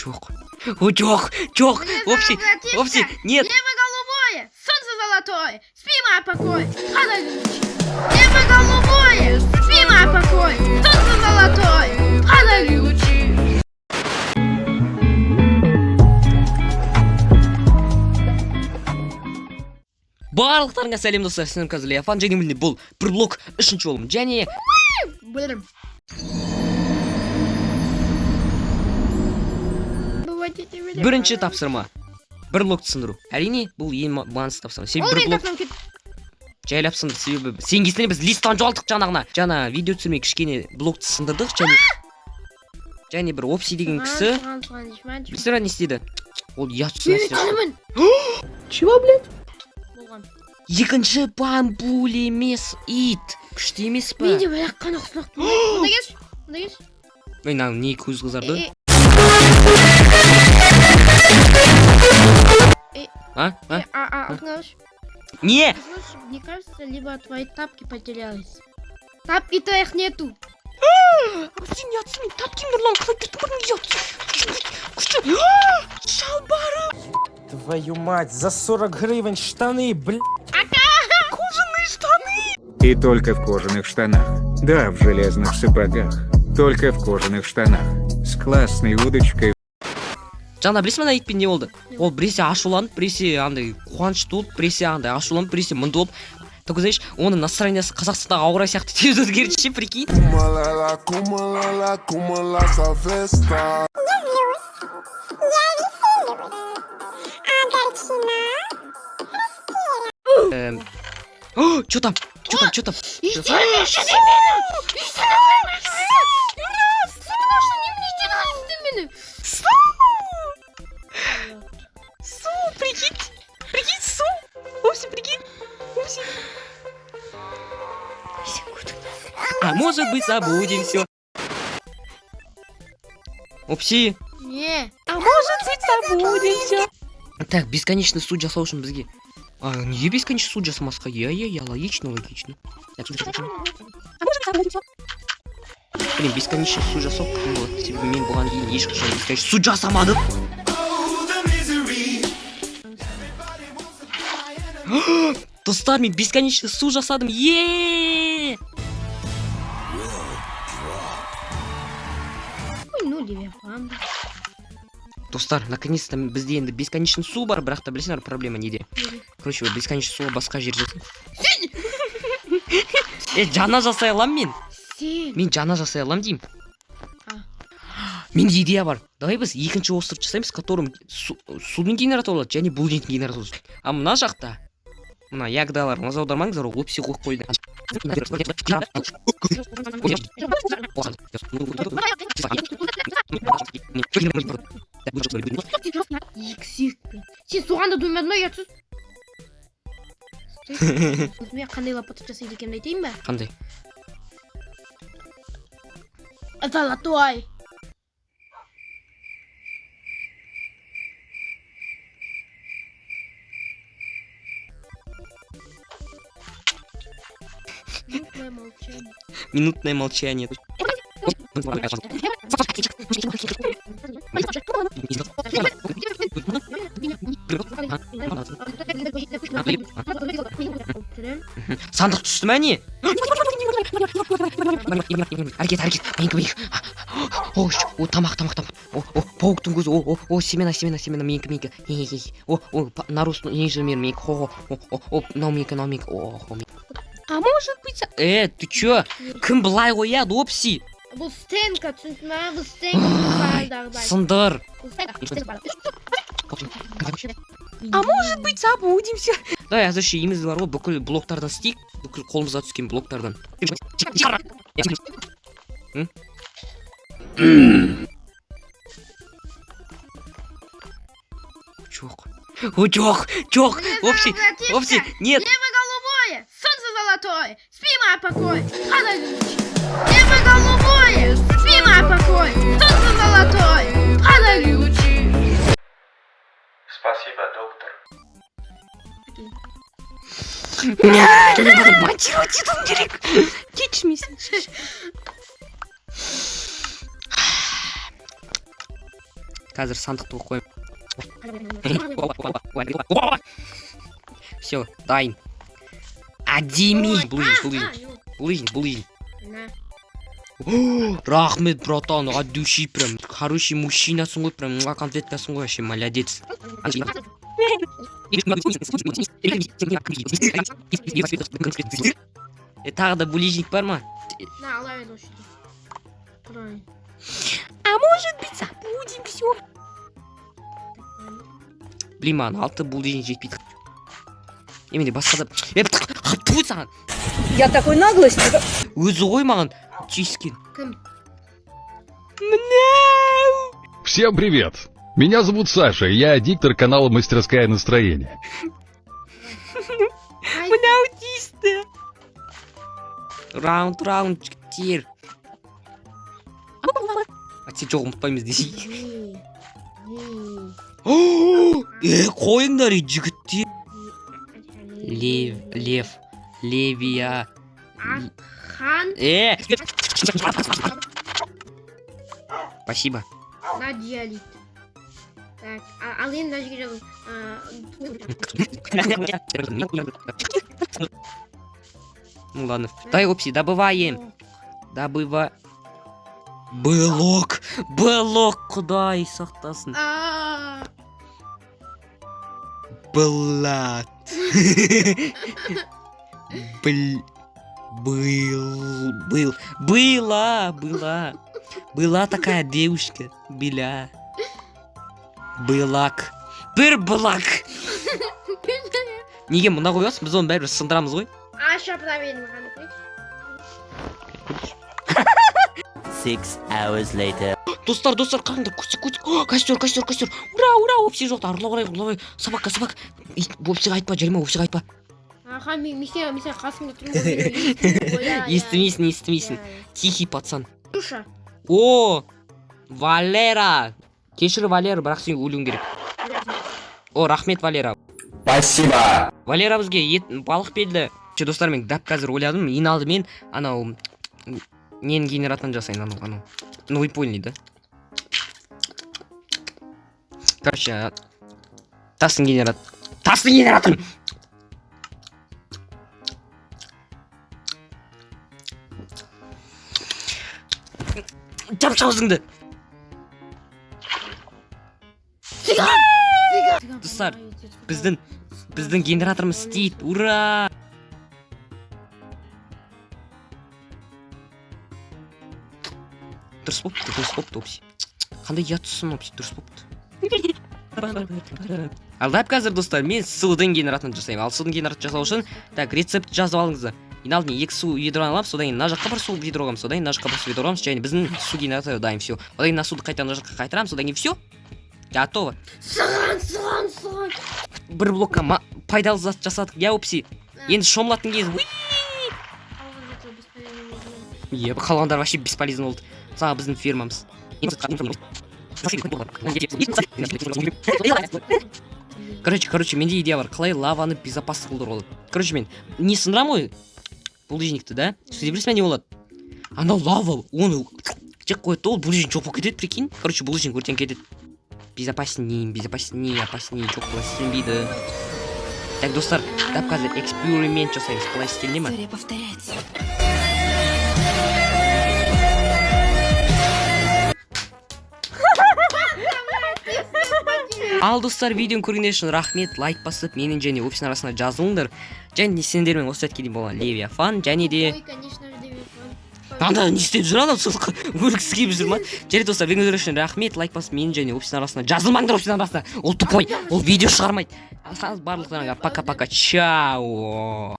Жоқ. О, жоқ. Общий, нет. Небо голубое, солнце золотое, спи, моя покой, падай лучи. Небо голубое, спи, моя покой, солнце золотое, падай лучи. Барлықтарыңа сәлем достар, сіздердің қазір Леофан және міне бұл бір блок 3-ші жолым және бірінші тапсырма. Бір блокты сындыру. Әрине, бұл ең маңызды тапсырма. Себебі бір блок жайлап сынды. Себебі сен кесіне біз листтан жоғалтық жаңағына. Жаңа видео түсірмей кішкене блокты сындырдық және бір опси деген кісі білсіра не істеді? Ол ұятсыз нәрсе. Чего, блядь? Екінші бамбул емес ит. Күшті емес па? Мен де бірақ қана құсынақ. Мұнда кеш. Мен не көз қызарды? Не! Мне кажется, либо твои тапки потерялись. Тапки твоих нету. Тапки нұрлан шалбары. Твою мать, за 40 гривен штаны, блядь. Кожаные штаны. И только в кожаных штанах. Да, в железных сапогах. Только в кожаных штанах. С классной удочкой. Жаңа білесің ана итпен не болды? Ол біресе ашуланып, біресе андай қуанышты болып, біресе андай ашуланып, біресе мұнды болып. Только знаешь, оның настроениясы Қазақстандағы ауа райы сияқты тез өзгерді, прикинь. Чё там? Прикинь, су. Вовсе, прикинь. А может быть, забудем все. Опси. Не. А может быть, забудем все. Так, бесконечный суд жасау үшін бізге. Неге бесконечный суд жасамасқа? Я, логично. Блин, бесконечный суд жасау қиын. Себебі мен бұған дейін ешқашан бесконечный суд жасамадым. Достар, мен бесконечный суд жасадым. Достар, наконец-то бізде енді бесконечный су бар, бірақ та білесіңдер проблема неде? Короче, бесконечный суға басқа жер жасадым. Жана жасай алам мен. Мен жана жасай алам деймін. Менде идея бар. Давай біз екінші остров жасаймыз, которым судың генератор болады, және бұл жентің генератор болады. А мына жақта мына ягдалар, назар аудармаңыздар, ол опси қойып қойды. Сен соғанда доймадың ба, ұятсыз? Мен қандай лапатып жасайды екенімді айтайын ба? Қандай? Золотой. Минутное молчание. Сандық түсті ме не? Әрекет. О, тамақ. О, пауктың көзі. О, семена, менікі. О, нарусный инженер менікі. О, мынау менікі. А может быть... ты чё? Кім былай қояды, опси? Бұл стенка, түсіндің ме? Бұл стенка. Сындыр. А может быть, забудемся. Давай, әзірше еміз бар ғой, бүкіл блоктардан істейік. Бүкіл қолымызға түскен блоктардан. Жоқ. Опси, нет. Небо голубое, солнце золотое, спи, моя покой, падай лучи. Небо голубое, спи, моя покой, солнце золотое, падай лучи. Спасибо, доктор. Монтировать этот директ. Кичмись. қазір сандықты қоямын. Все, дайын. Әдемі. Булыжник. На. Рахмет, братан, от души прям. Хороший мужчинасың ғой, прям конфеткасың ғой, вообще молодец. Тағы да булыжник бар ма? На, алай лошади. Правильно. А может быть, забудем все. Блин, маған 6 булыжник жетпейді. Еменде басқа да... Ту саған. Я такой наглости. Өзі ғой маған тиіскен. Кім? Всем привет! Меня зовут Саша, и я диктор канала «Мастерское настроение». Аутисты. Раунд, жігіттер. Сен жоқ ұмытпаймыз десей. Қойыңдар ей жігіттер. Левия. Хан. Спасибо. На диалит. Так, ал енді мына жерге Ну ладно. Дай опси, добываем. Блок, құдай сақтасын. Блат. Была такая девушка. Былак. Бір былак. Неге мұна қоясың? Біз оны бәрібір сындырамыз ғой. Аша проверим. 6 hours later. Достар, қаңдар, көтсек. Костер. Ура, опси жоқты, ұрлай. Собака. Опсиға айтпа, жарма, опсиға айтпа. Хан, мен қасымда тұрмын. Естімейсің. Тихий пацан. Душа. О, Валера. Кешір Валера, бірақ сен өлуің керек. О, рахмет Валера. Спасибо! Валера бізге балық берді. Достар, мен дәп қазір ойладым. Ең алдымен анау ненің генераторын жасайын, анау. Ну, вы поняли, да? Короче, тастың генератор. Жап аузыңды. Достар, біздің генераторымыз істейді. Ура! Дұрыс болыпты, опси. Қандай ұятсың, опси, дұрыс болыпты. Ал дәп қазір, достар, мен судың генераторын жасаймын. Ал судың генератор жасау үшін, так, рецепт жазып алыңыздар. Ең алдымен 2 су ведроны алып, содан кейін мына жаққа бір су ведро қоямыз, содан кейін мына жаққа бір су ведро қоямыз, және біздің су генераторы дайын, все. Одан кейін мына суды қайтадан мына жаққа қайтарамыз, содан кейін все. Готово. Сыған. Бір блокқа пайдалы зат жасадық, я опси. Енді шомылатын кез. Қалғандар вообще бесполезно болды. Саға біздің фирмамыз. Короче, менде идея бар. Қалай лаваны безопасты қылдыруға болады. Короче, мен не сындырам ғой булыжникті, да? Сізде білесіз не болады? Анау лава, оны жек қойды, ол булыжник жоқ болып кетеді, прикинь. Короче, булыжник өртеніп кетеді. Безопаснее, опаснее, жоқ қылай істелінбейді. Так, достар, дәп қазір эксперимент жасаймыз. Қалай істеліне ма? Ал достар, видеоны көргендер үшін рахмет, лайк басып, менің және опсин арасына жазылыңдар. Және сендермен осы сәтке дейін болған Левия Фан, және де... Ой, конечно же, Левия Фан. Анда не істеп жүр анау, сылқы өлгісі келіп жүр ма? Және достар, видеоны үшін рахмет, лайк басып, менің және опсин арасына жазылмаңдар, опсин арасына. Ол тупой, ол видео шығармайды. Барлықтарыңа пока-пока, чао.